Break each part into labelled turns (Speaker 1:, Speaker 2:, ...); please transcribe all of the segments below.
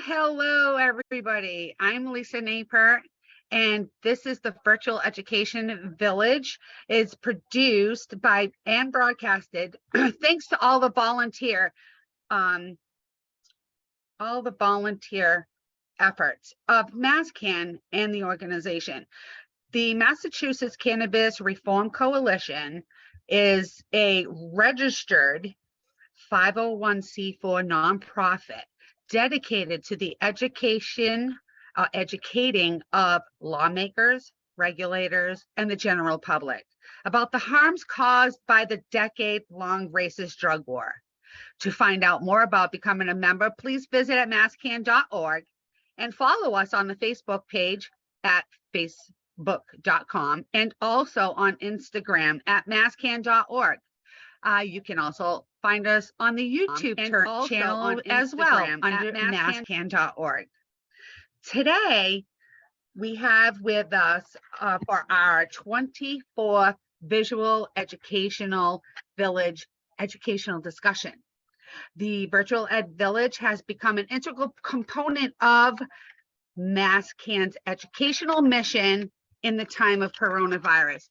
Speaker 1: hello, everybody. I'm Lisa Napert, and this is the Virtual Education Village. It's produced by and broadcasted thanks to all the volunteer efforts of MassCann and the organization. The Massachusetts Cannabis Reform Coalition is a registered 501c4 nonprofit dedicated to the educating of lawmakers, regulators, and the general public about the harms caused by the decade-long racist drug war. To find out more about becoming a member, please visit at masscann.org and follow us on the Facebook page at facebook.com and also on Instagram at masscann.org. You can also find us on the YouTube channel as well under masscann.org. Today, we have with us for our 24th Visual Educational Village educational discussion. The Virtual Ed Village has become an integral component of MassCann's educational mission in the time of coronavirus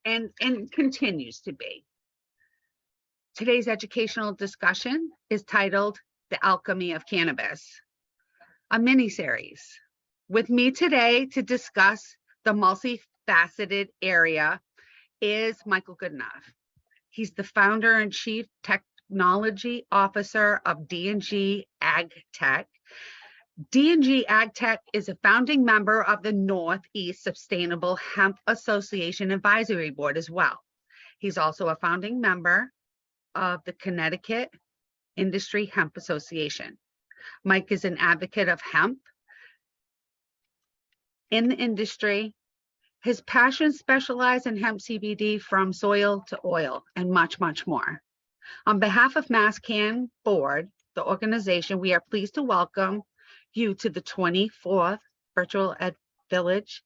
Speaker 1: and continues to be. Today's educational discussion is titled The Alchemy of Cannabis, a mini-series. With me today to discuss the multifaceted area is Michael Goodenough. He's the founder and chief technology officer of D&G Agtek. D&G Agtek is a founding member of the Northeast Sustainable Hemp Association Advisory Board as well. He's also a founding member of the Connecticut Industrial Hemp Association. Mike is an advocate of hemp in the industry. His passions specialize in hemp CBD from soil to oil and much, much more. On behalf of MassCann Board, the organization, we are pleased to welcome you to the 24th Virtual Ed Village.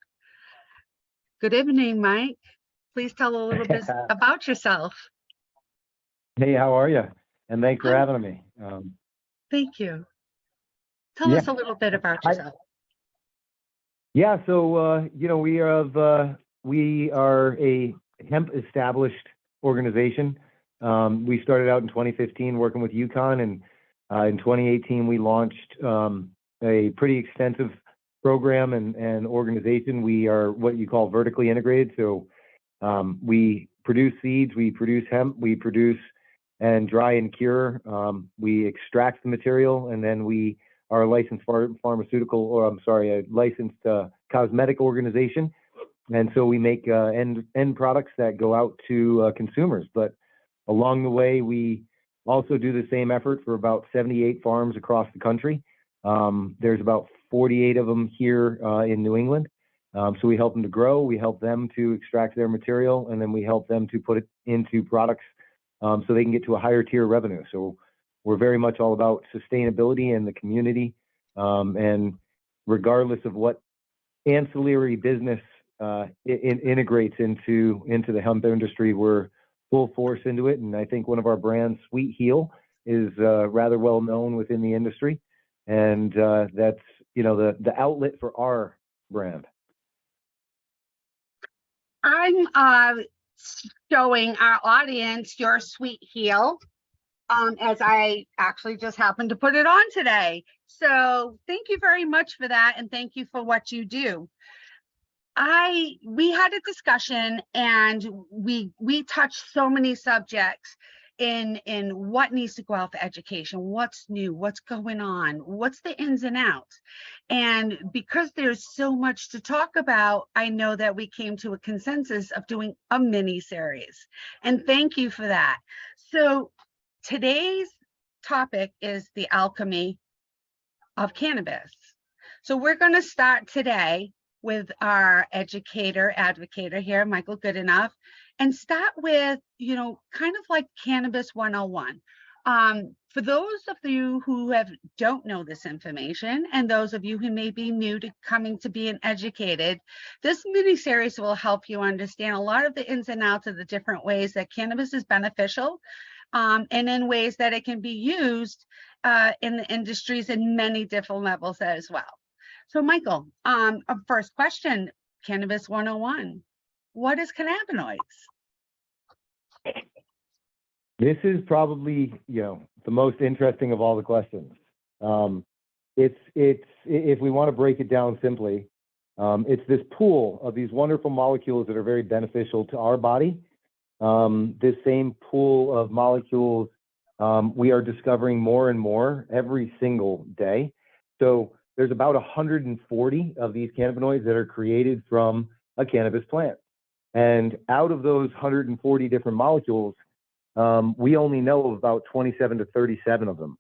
Speaker 1: Good evening, Mike. Please tell a little bit about yourself.
Speaker 2: Hey, how are you? And thanks for having me.
Speaker 1: Thank you. Tell us a little bit about yourself.
Speaker 2: So we are a hemp established organization. We started out in 2015 working with UConn, and in 2018 we launched a pretty extensive program and organization. We are what you call vertically integrated. So we produce seeds, we produce hemp, we produce and dry and cure. We extract the material, and then we are a licensed licensed cosmetic organization. And so we make end products that go out to consumers. But along the way, we also do the same effort for about 78 farms across the country. There's about 48 of them here in New England. So we help them to grow, we help them to extract their material, and then we help them to put it into products so they can get to a higher tier revenue. So we're very much all about sustainability in the community. And regardless of what ancillary business integrates into the hemp industry, we're full force into it. And I think one of our brands, Sweet Heal, is rather well known within the industry. And that's, the outlet for our brand.
Speaker 1: I'm showing our audience your Sweet Heal, as I actually just happened to put it on today. So thank you very much for that, and thank you for what you do. We had a discussion, and we touched so many subjects in what needs to go out for education, what's new, what's going on, what's the ins and outs. And because there's so much to talk about, I know that we came to a consensus of doing a mini series, and thank you for that. So today's topic is the alchemy of cannabis. So we're going to start today with our advocator here, Michael Goodenough, and start with, kind of like Cannabis 101. For those of you who don't know this information, and those of you who may be new to coming to being educated, this mini-series will help you understand a lot of the ins and outs of the different ways that cannabis is beneficial, and in ways that it can be used in the industries in many different levels as well. So Michael, first question, Cannabis 101. What is cannabinoids?
Speaker 2: This is probably, the most interesting of all the questions. It's if we want to break it down simply, it's this pool of these wonderful molecules that are very beneficial to our body. This same pool of molecules, we are discovering more and more every single day. So there's about 140 of these cannabinoids that are created from a cannabis plant. And out of those 140 different molecules, we only know of about 27 to 37 of them.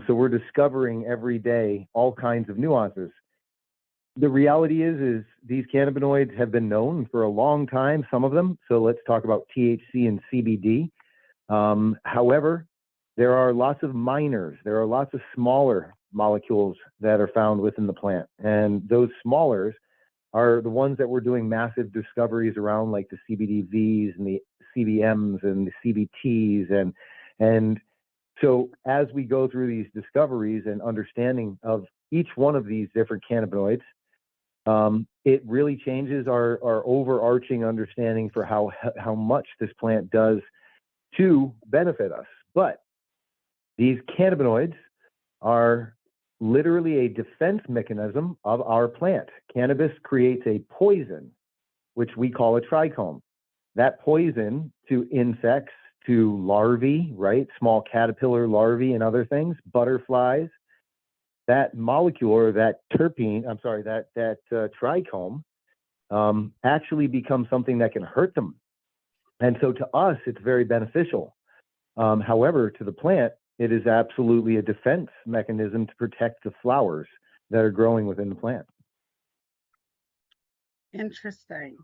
Speaker 2: So we're discovering every day all kinds of nuances. The reality is these cannabinoids have been known for a long time, some of them. So let's talk about THC and CBD. However, there are lots of minors. There are lots of smaller molecules that are found within the plant. And those smallers are the ones that we're doing massive discoveries around, like the CBDVs and the CBMs and the CBTs. And so as we go through these discoveries and understanding of each one of these different cannabinoids, it really changes our overarching understanding for how much this plant does to benefit us. But these cannabinoids are literally a defense mechanism of our plant. Cannabis creates a poison, which we call a trichome. That poison to insects, to larvae, right? Small caterpillar larvae and other things, butterflies, that molecule or that trichome actually becomes something that can hurt them. And so to us, it's very beneficial. However, to the plant, it is absolutely a defense mechanism to protect the flowers that are growing within the plant.
Speaker 1: Interesting.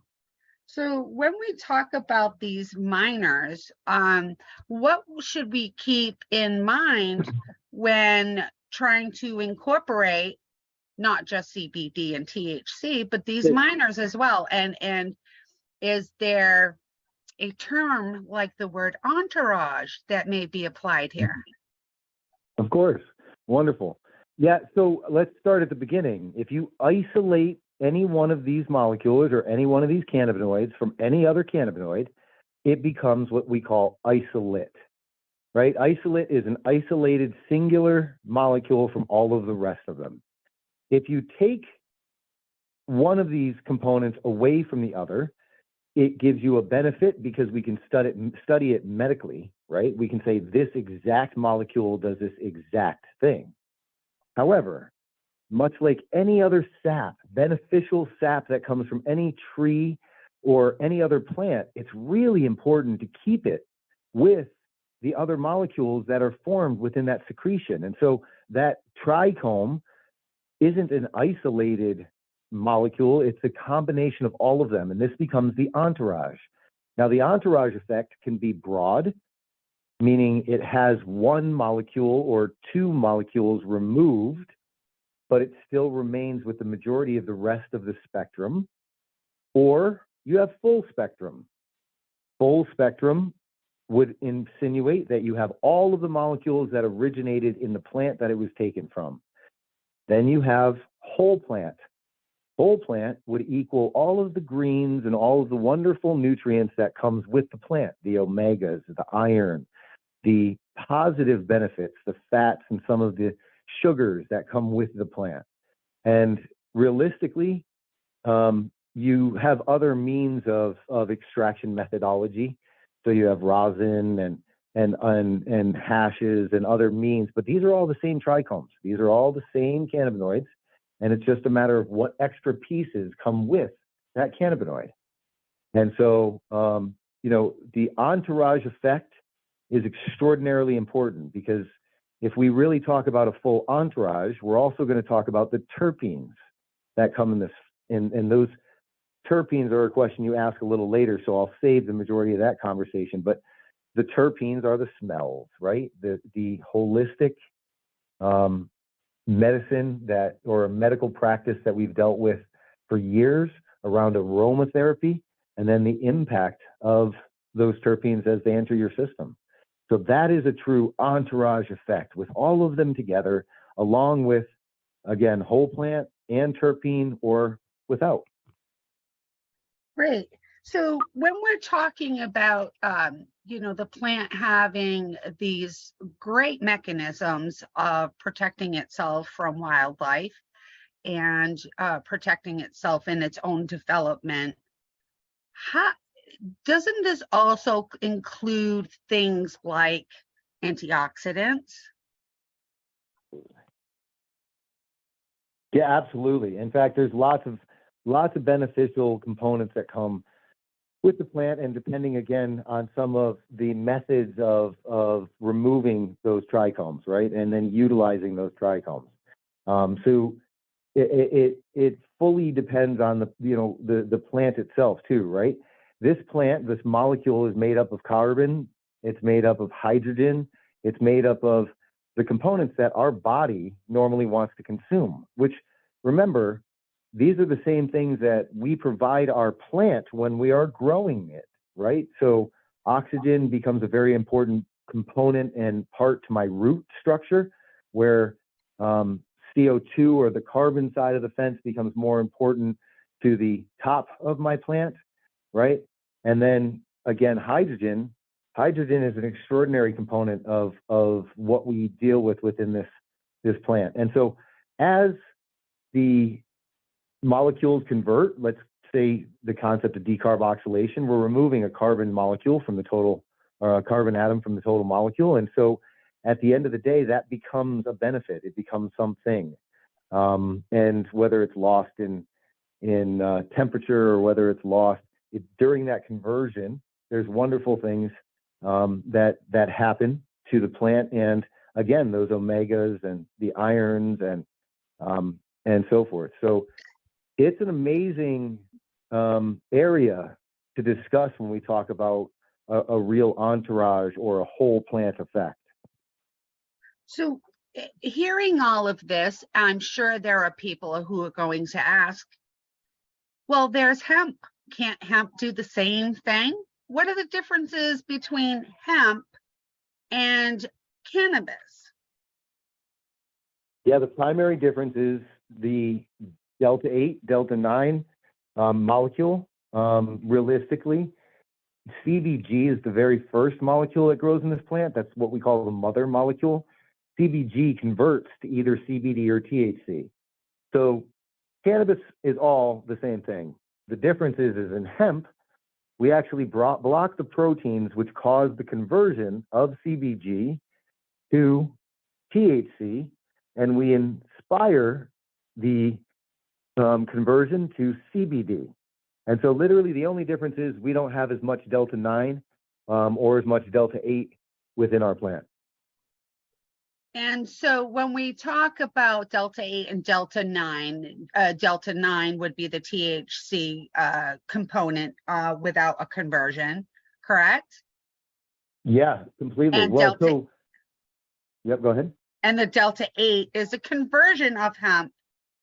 Speaker 1: So when we talk about these minors, what should we keep in mind when trying to incorporate not just CBD and THC, but these minors as well? And is there a term like the word entourage that may be applied here?
Speaker 2: Of course. Wonderful. Yeah, so let's start at the beginning. If you isolate any one of these molecules or any one of these cannabinoids from any other cannabinoid, it becomes what we call isolate, right? Isolate is an isolated singular molecule from all of the rest of them. If you take one of these components away from the other, it gives you a benefit because we can study it medically, right? We can say this exact molecule does this exact thing. However, much like any other sap, beneficial sap that comes from any tree or any other plant, it's really important to keep it with the other molecules that are formed within that secretion. And so that trichome isn't an isolated molecule, it's a combination of all of them, and this becomes the entourage. Now, the entourage effect can be broad, meaning it has one molecule or two molecules removed, but it still remains with the majority of the rest of the spectrum. Or you have full spectrum. Full spectrum would insinuate that you have all of the molecules that originated in the plant that it was taken from. Then you have whole plant. Whole plant would equal all of the greens and all of the wonderful nutrients that comes with the plant, the omegas, the iron, the positive benefits, the fats, and some of the sugars that come with the plant. And realistically, you have other means of extraction methodology. So you have rosin and hashes and other means, but these are all the same trichomes. These are all the same cannabinoids. And it's just a matter of what extra pieces come with that cannabinoid. And so, the entourage effect is extraordinarily important because if we really talk about a full entourage, we're also going to talk about the terpenes that come in this. And those terpenes are a question you ask a little later, so I'll save the majority of that conversation. But the terpenes are the smells, right? The holistic medicine or a medical practice that we've dealt with for years around aromatherapy, and then the impact of those terpenes as they enter your system. So that is a true entourage effect with all of them together, along with, again, whole plant and terpene or without.
Speaker 1: Great. So when we're talking about, the plant having these great mechanisms of protecting itself from wildlife and protecting itself in its own development, how, doesn't this also include things like antioxidants?
Speaker 2: Yeah, absolutely. In fact, there's lots of beneficial components that come with the plant, and depending again on some of the methods of removing those trichomes, right, and then utilizing those trichomes. So it fully depends on the plant itself too, right? This molecule is made up of carbon, it's made up of hydrogen, it's made up of the components that our body normally wants to consume, which, remember, these are the same things that we provide our plant when we are growing it, right? So oxygen becomes a very important component and part to my root structure, where CO2, or the carbon side of the fence, becomes more important to the top of my plant, right? And then again, hydrogen is an extraordinary component of what we deal with within this plant. And so as the molecules convert, let's say the concept of decarboxylation, we're removing a carbon molecule from the total, or a carbon atom from the total molecule. And so at the end of the day, that becomes a benefit. It becomes something. And whether it's lost in temperature, or whether it's lost during that conversion, there's wonderful things that happen to the plant. And again, those omegas and the irons and so forth. So it's an amazing area to discuss when we talk about a real entourage or a whole plant effect.
Speaker 1: So hearing all of this, I'm sure there are people who are going to ask, well, there's hemp. Can't hemp do the same thing? What are the differences between hemp and cannabis?
Speaker 2: Yeah, the primary difference is the delta 8, delta 9 molecule. Realistically, CBG is the very first molecule that grows in this plant. That's what we call the mother molecule. CBG converts to either CBD or THC. So cannabis is all the same thing. The difference is in hemp, we actually block the proteins which cause the conversion of CBG to THC, and we inspire the conversion to CBD. And so literally the only difference is we don't have as much delta 9 or as much delta 8 within our plant.
Speaker 1: And so when we talk about delta 8 and delta 9 would be the THC component without a conversion, correct?
Speaker 2: Yeah, completely.
Speaker 1: And
Speaker 2: Well, yep, go ahead.
Speaker 1: And the delta 8 is a conversion of hemp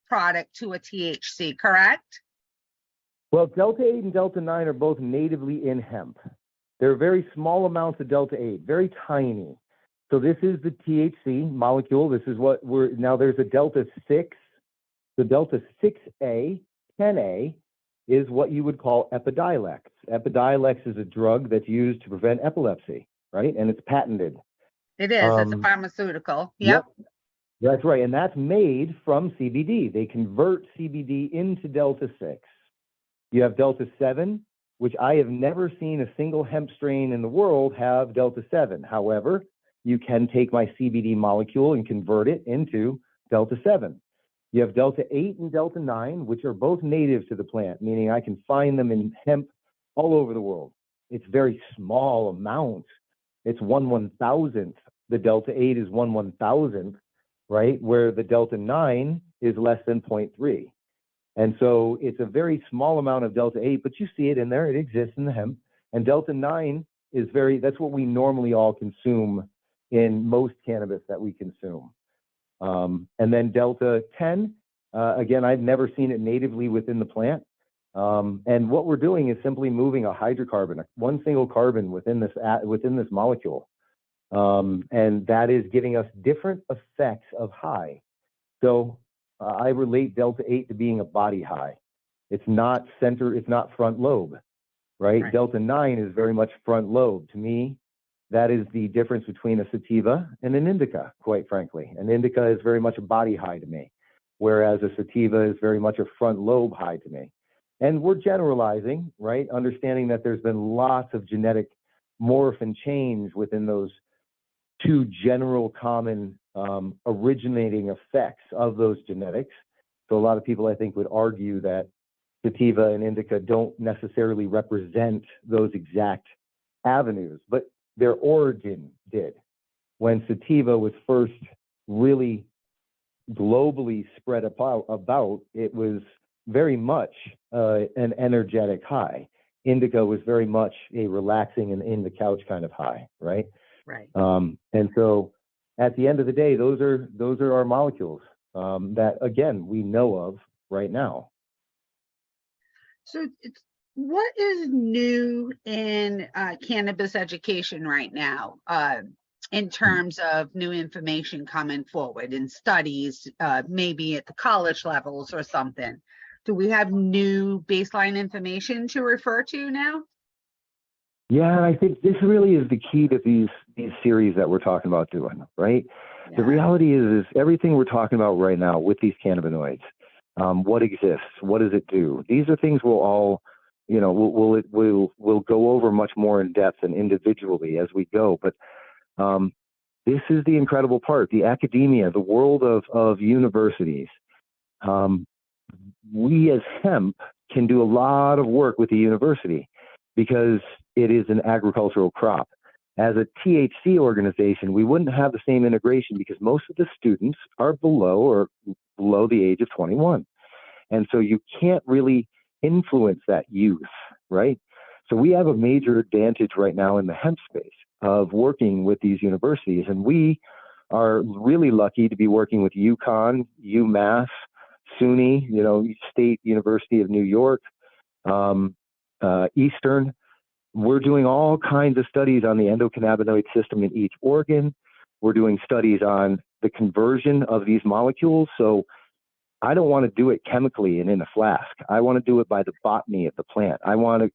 Speaker 1: product to a THC, correct?
Speaker 2: Well, delta 8 and delta 9 are both natively in hemp. They're very small amounts of delta 8, very tiny. So this is the THC molecule. This is what now there's a delta 6. The delta 6A, 10A, is what you would call Epidiolex. Epidiolex is a drug that's used to prevent epilepsy, right? And it's patented.
Speaker 1: It is. It's a pharmaceutical. Yep.
Speaker 2: That's right. And that's made from CBD. They convert CBD into delta 6. You have delta 7, which I have never seen a single hemp strain in the world have delta 7. However, you can take my CBD molecule and convert it into delta 7. You have delta 8 and delta 9, which are both native to the plant, meaning I can find them in hemp all over the world. It's very small amount. It's 1/1000th. The delta 8 is 1/1000th, right? Where the delta 9 is less than 0.3. And so it's a very small amount of delta 8, but you see it in there. It exists in the hemp. And delta 9 is that's what we normally all consume in most cannabis that we consume. And then delta 10, again, I've never seen it natively within the plant. And what we're doing is simply moving a hydrocarbon, one single carbon within this molecule. And that is giving us different effects of high. So I relate Delta 8 to being a body high. It's not front lobe, right? Delta 9 is very much front lobe. To me, that is the difference between a sativa and an indica, quite frankly. An indica is very much a body high to me, whereas a sativa is very much a front lobe high to me. And we're generalizing, right? Understanding that there's been lots of genetic morph and change within those two general common originating effects of those genetics. So a lot of people, I think, would argue that sativa and indica don't necessarily represent those exact avenues, but their origin did. When sativa was first really globally spread about, it was very much an energetic high. Indica was very much a relaxing and in the couch kind of high, right?
Speaker 1: Right.
Speaker 2: And so at the end of the day, those are our molecules that, again, we know of right now.
Speaker 1: So what is new in cannabis education right now in terms of new information coming forward in studies, maybe at the college levels or something? Do we have new baseline information to refer to now?
Speaker 2: Yeah, I think this really is the key to these series that we're talking about doing, right? Yeah. The reality is everything we're talking about right now with these cannabinoids, what exists, what does it do? These are things we'll all, we'll go over much more in depth and individually as we go. But this is the incredible part, the academia, the world of universities. We as hemp can do a lot of work with the university because it is an agricultural crop. As a THC organization, we wouldn't have the same integration because most of the students are below the age of 21. And so you can't really influence that youth, right? So we have a major advantage right now in the hemp space of working with these universities. And we are really lucky to be working with UConn, UMass, SUNY, State University of New York, Eastern. We're doing all kinds of studies on the endocannabinoid system in each organ. We're doing studies on the conversion of these molecules. So I don't want to do it chemically and in a flask. I want to do it by the botany of the plant. I want to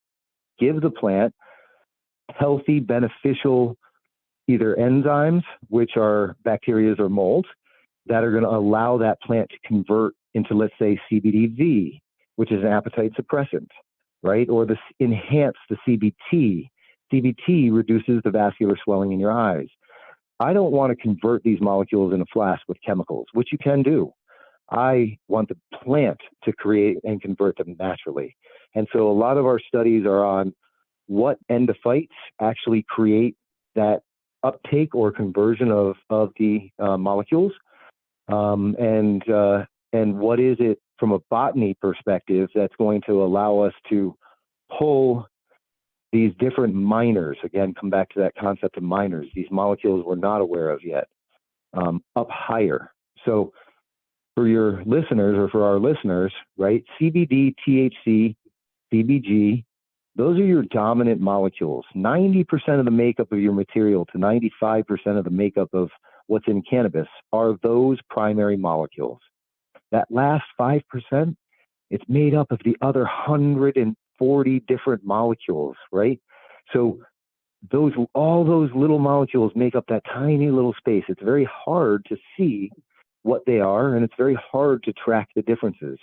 Speaker 2: give the plant healthy, beneficial, either enzymes, which are bacteria or mold, that are going to allow that plant to convert into, let's say, CBDV, which is an appetite suppressant, right? Or enhance the CBT. CBT reduces the vascular swelling in your eyes. I don't want to convert these molecules in a flask with chemicals, which you can do. I want the plant to create and convert them naturally. And so a lot of our studies are on what endophytes actually create that uptake or conversion of the molecules, and what is it from a botany perspective that's going to allow us to pull these different minors, again, come back to that concept of minors, these molecules we're not aware of yet, up higher. So for your listeners, or for our listeners, right, CBD, THC, CBG, those are your dominant molecules. 90% of the makeup of your material to 95% of the makeup of what's in cannabis are those primary molecules. That last 5%, it's made up of the other 140 different molecules, right? So all those little molecules make up that tiny little space. It's very hard to see what they are, and it's very hard to track the differences.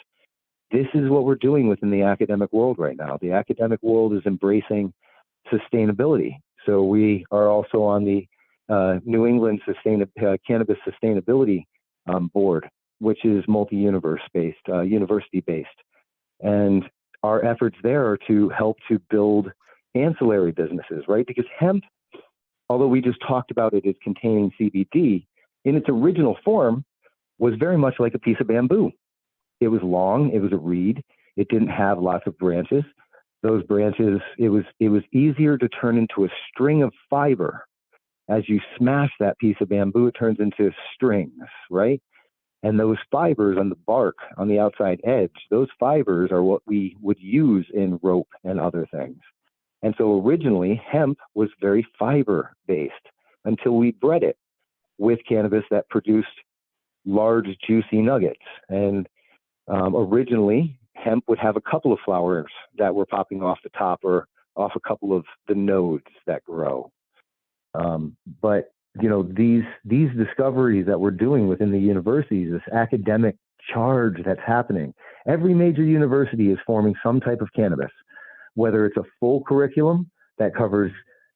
Speaker 2: This is what we're doing within the academic world right now. The academic world is embracing sustainability. So we are also on the New England Cannabis Sustainability Board, which is multi-university-based. And our efforts there are to help to build ancillary businesses, right? Because hemp, although we just talked about it as containing CBD, in its original form was very much like a piece of bamboo. It was long, it was a reed, it didn't have lots of branches. Those branches, it was easier to turn into a string of fiber. As you smash that piece of bamboo, it turns into strings, right? And those fibers on the bark, on the outside edge, those fibers are what we would use in rope and other things. And so originally, hemp was very fiber-based. until we bred it with cannabis that produced large, juicy nuggets. And originally, hemp would have a couple of flowers that were popping off the top or off a couple of the nodes that grow. But these discoveries that we're doing within the universities, this academic charge that's happening, every major university is forming some type of cannabis, whether it's a full curriculum that covers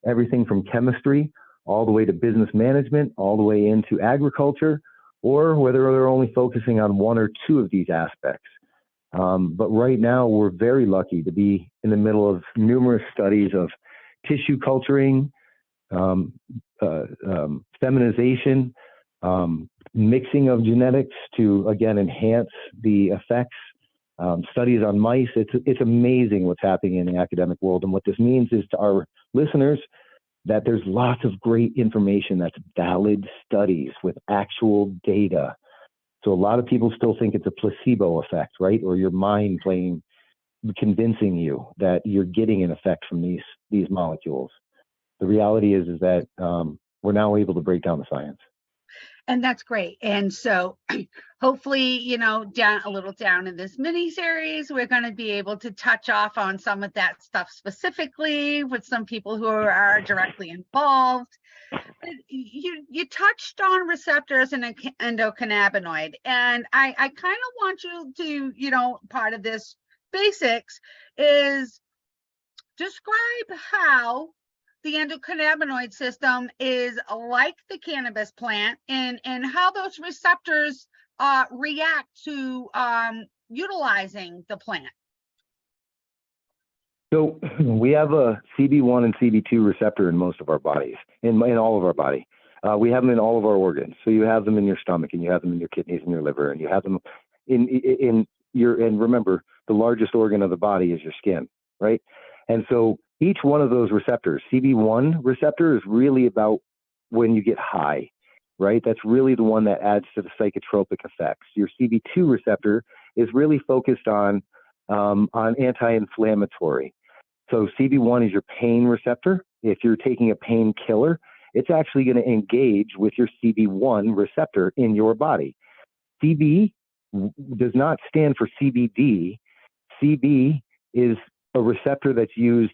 Speaker 2: everything from chemistry all the way to business management, all the way into agriculture, or whether they're only focusing on one or two of these aspects. But right now, we're very lucky to be in the middle of numerous studies of tissue culturing, feminization, mixing of genetics to, again, enhance the effects, studies on mice. It's amazing what's happening in the academic world. And what this means is to our listeners that there's lots of great information that's valid studies with actual data. So a lot of people still think it's a placebo effect, right? Or your mind convincing you that you're getting an effect from these molecules. The reality is that we're now able to break down the science.
Speaker 1: And that's great. And so hopefully, down in this mini series, we're going to be able to touch off on some of that stuff specifically with some people who are directly involved. But you touched on receptors and endocannabinoid, and I kind of want you to, part of this basics is describe how the endocannabinoid system is like the cannabis plant and how those receptors react to utilizing the plant.
Speaker 2: So we have a CB1 and CB2 receptor in most of our bodies, in all of our body. We have them in all of our organs. So you have them in your stomach, and you have them in your kidneys and your liver, and you have them in your, and remember, the largest organ of the body is your skin, right? And so each one of those receptors, CB1 receptor is really about when you get high, right? That's really the one that adds to the psychotropic effects. Your CB2 receptor is really focused on anti-inflammatory. So CB1 is your pain receptor. If you're taking a painkiller, it's actually going to engage with your CB1 receptor in your body. CB does not stand for CBD. CB is a receptor that's used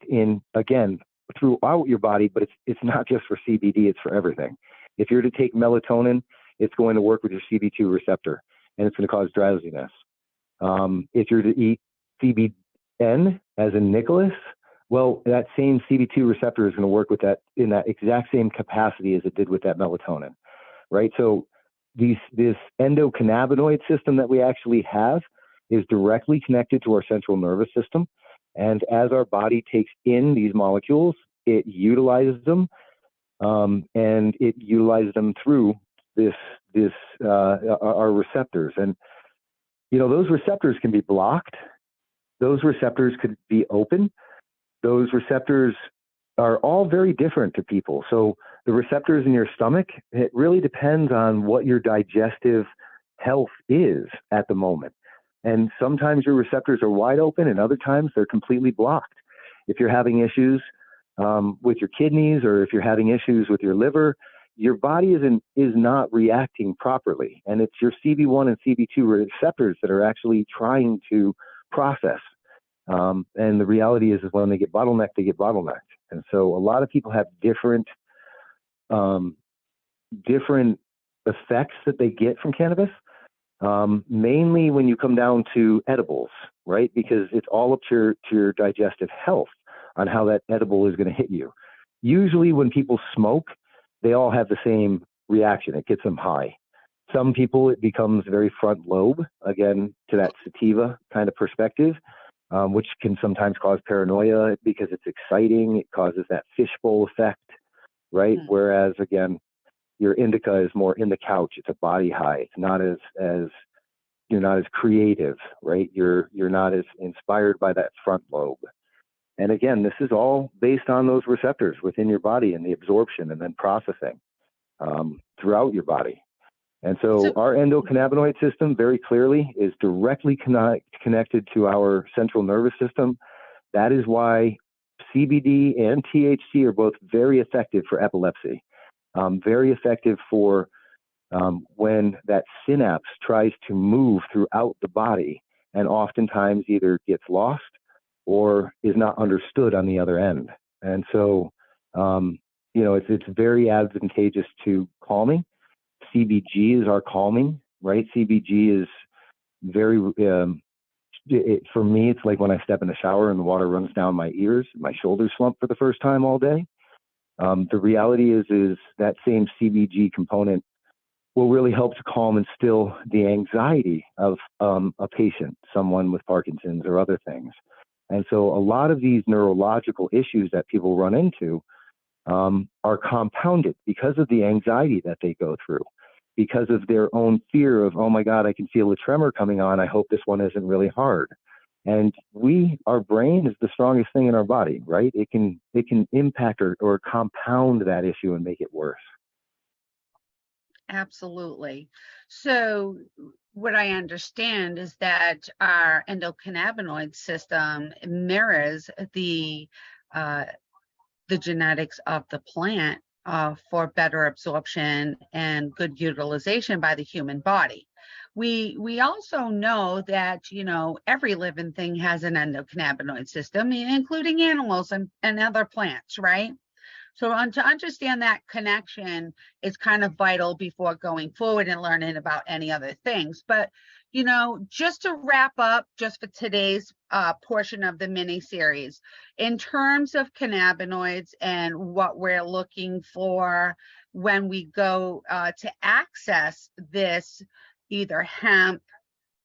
Speaker 2: throughout your body, but it's not just for CBD, it's for everything. If you're to take melatonin, it's going to work with your CB2 receptor, and it's going to cause drowsiness. If you're to eat CBN, as in Nicholas, well, that same CB2 receptor is going to work with that in that exact same capacity as it did with that melatonin, right? So this endocannabinoid system that we actually have is directly connected to our central nervous system. And as our body takes in these molecules, it utilizes them, and it utilizes them through our receptors. And those receptors can be blocked. Those receptors could be open. Those receptors are all very different to people. So the receptors in your stomach, it really depends on what your digestive health is at the moment. And sometimes your receptors are wide open, and other times they're completely blocked. If you're having issues with your kidneys, or if you're having issues with your liver, your body is not reacting properly. And it's your CB1 and CB2 receptors that are actually trying to process. And the reality is when they get bottlenecked, they get bottlenecked. And so a lot of people have different effects that they get from cannabis. Mainly when you come down to edibles, right? Because it's all up to your digestive health on how that edible is going to hit you. Usually when people smoke, they all have the same reaction. It gets them high. Some people, it becomes very front lobe, again, to that sativa kind of perspective, which can sometimes cause paranoia because it's exciting. It causes that fishbowl effect, right? Whereas, again, your indica is more in the couch. It's a body high. It's not as you're not as creative, right? You're not as inspired by that front lobe. And again, this is all based on those receptors within your body and the absorption and then processing throughout your body. And so our endocannabinoid system very clearly is directly connected to our central nervous system. That is why CBD and THC are both very effective for epilepsy. very effective for when that synapse tries to move throughout the body and oftentimes either gets lost or is not understood on the other end. And so, it's very advantageous to calming. CBG is our calming, right? CBG is very, for me, it's like when I step in the shower and the water runs down my ears, my shoulders slump for the first time all day. The reality is that same CBG component will really help to calm and still the anxiety of a patient, someone with Parkinson's or other things. And so a lot of these neurological issues that people run into are compounded because of the anxiety that they go through, because of their own fear of, oh my God, I can feel a tremor coming on. I hope this one isn't really hard. And our brain is the strongest thing in our body, right? It can impact or compound that issue and make it worse.
Speaker 1: Absolutely. So what I understand is that our endocannabinoid system mirrors the genetics of the plant for better absorption and good utilization by the human body. We also know that, every living thing has an endocannabinoid system, including animals and other plants, right? So to understand that connection is kind of vital before going forward and learning about any other things. But, just to wrap up, just for today's portion of the mini series, in terms of cannabinoids and what we're looking for when we go to access this, either hemp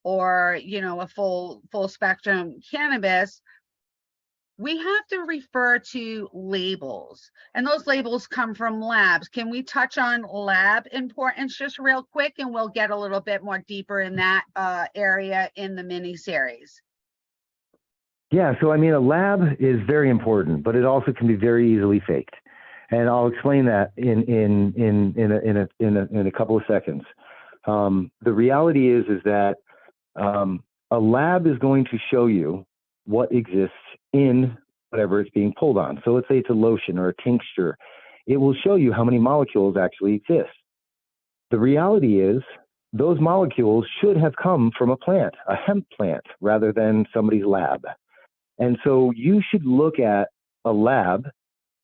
Speaker 1: or, a full spectrum cannabis, we have to refer to labels, and those labels come from labs. Can we touch on lab importance just real quick, and we'll get a little bit more deeper in that area in the mini series?
Speaker 2: Yeah, so a lab is very important, but it also can be very easily faked, and I'll explain that in a couple of seconds. The reality is that a lab is going to show you what exists in whatever it's being pulled on. So let's say it's a lotion or a tincture. It will show you how many molecules actually exist. The reality is those molecules should have come from a plant, a hemp plant, rather than somebody's lab. And so you should look at a lab,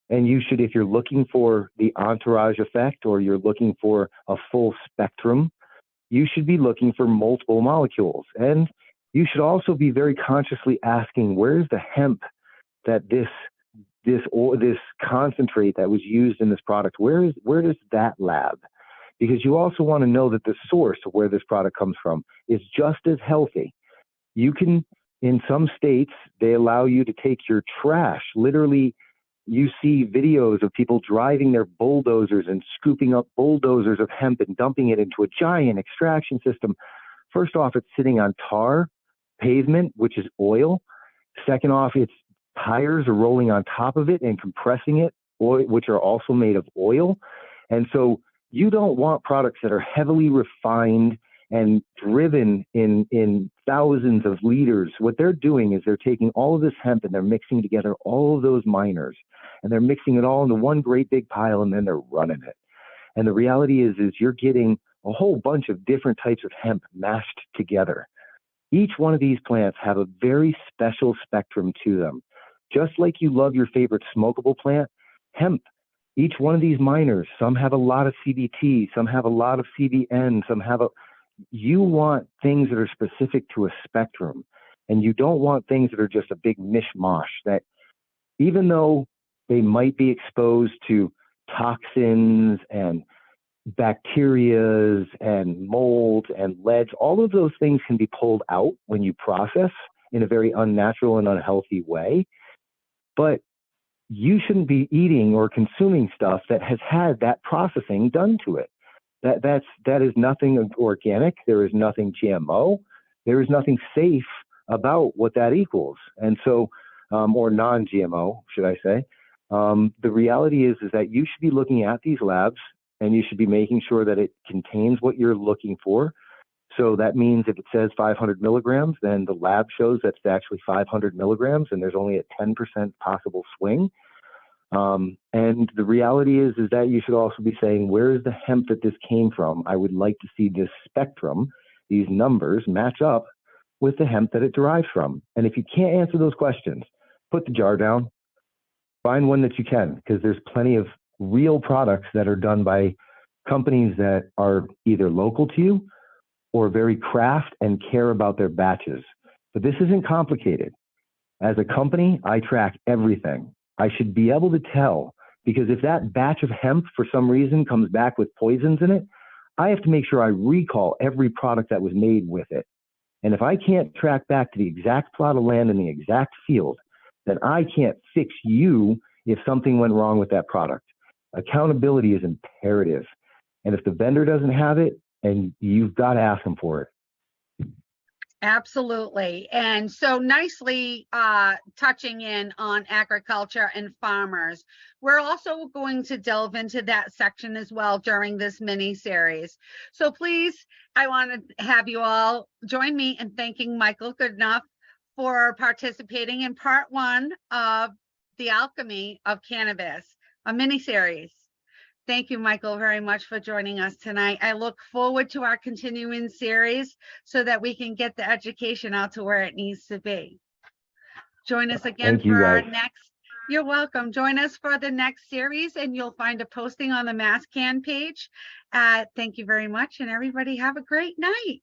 Speaker 2: and you should, if you're looking for the entourage effect or you're looking for a full spectrum, you should be looking for multiple molecules. And you should also be very consciously asking, where's the hemp that this concentrate that was used in this product, where does that lab? Because you also want to know that the source of where this product comes from is just as healthy. You can, in some states, they allow you to take your trash. Literally, you see videos of people driving their bulldozers and scooping up bulldozers of hemp and dumping it into a giant extraction system. First off, it's sitting on tar pavement, which is oil. Second off, its tires are rolling on top of it and compressing it, which are also made of oil. And so you don't want products that are heavily refined and driven in thousands of liters. What they're doing is they're taking all of this hemp and they're mixing together all of those miners, and they're mixing it all into one great big pile, and then they're running it. And the reality is you're getting a whole bunch of different types of hemp mashed together. Each one of these plants have a very special spectrum to them. Just like you love your favorite smokable plant, hemp, each one of these miners, some have a lot of CBT, some have a lot of CBN, you want things that are specific to a spectrum, and you don't want things that are just a big mishmash that, even though they might be exposed to toxins and bacterias and molds and leads, all of those things can be pulled out when you process in a very unnatural and unhealthy way. But you shouldn't be eating or consuming stuff that has had that processing done to it. That is nothing organic. There is nothing GMO. There is nothing safe about what that equals. And so, or non-GMO, should I say. The reality is that you should be looking at these labs, and you should be making sure that it contains what you're looking for. So that means if it says 500 milligrams, then the lab shows that's actually 500 milligrams, and there's only a 10% possible swing. And the reality is that you should also be saying, where is the hemp that this came from? I would like to see this spectrum, these numbers match up with the hemp that it derives from. And if you can't answer those questions, put the jar down, find one that you can, because there's plenty of real products that are done by companies that are either local to you or very craft and care about their batches. But this isn't complicated. As a company, I track everything. I should be able to tell, because if that batch of hemp for some reason comes back with poisons in it, I have to make sure I recall every product that was made with it. And if I can't track back to the exact plot of land in the exact field, then I can't fix you if something went wrong with that product. Accountability is imperative. And if the vendor doesn't have it, and you've got to ask them for it.
Speaker 1: Absolutely. And so nicely touching in on agriculture and farmers. We're also going to delve into that section as well during this mini series. So please, I want to have you all join me in thanking Michael Goodenough for participating in part 1 of the Alchemy of Cannabis, a mini series. Thank you, Michael, very much for joining us tonight. I look forward to our continuing series so that we can get the education out to where it needs to be. Join us again for our next. You're welcome. Join us for the next series, and you'll find a posting on the MassCann page. Thank you very much, and everybody have a great night.